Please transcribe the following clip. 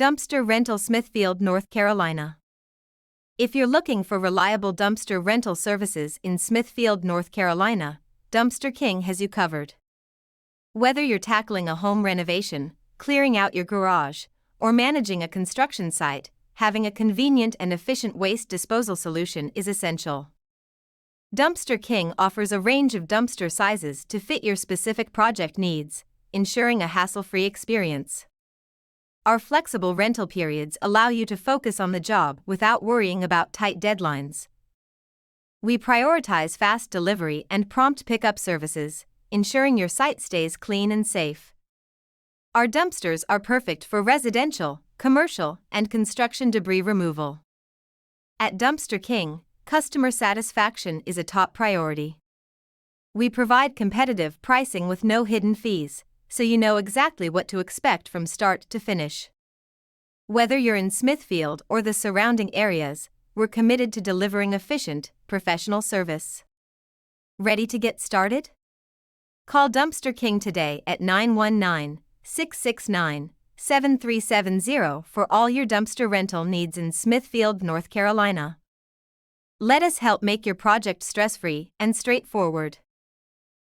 Dumpster Rental Smithfield, North Carolina. If you're looking for reliable dumpster rental services in Smithfield, North Carolina, Dumpster King has you covered. Whether you're tackling a home renovation, clearing out your garage, or managing a construction site, having a convenient and efficient waste disposal solution is essential. Dumpster King offers a range of dumpster sizes to fit your specific project needs, ensuring a hassle-free experience. Our flexible rental periods allow you to focus on the job without worrying about tight deadlines. We prioritize fast delivery and prompt pickup services, ensuring your site stays clean and safe. Our dumpsters are perfect for residential, commercial, and construction debris removal. At Dumpster King, customer satisfaction is a top priority. We provide competitive pricing with no hidden fees, so you know exactly what to expect from start to finish. Whether you're in Smithfield or the surrounding areas, we're committed to delivering efficient, professional service. Ready to get started? Call Dumpster King today at 919-669-7370 for all your dumpster rental needs in Smithfield, North Carolina. Let us help make your project stress-free and straightforward.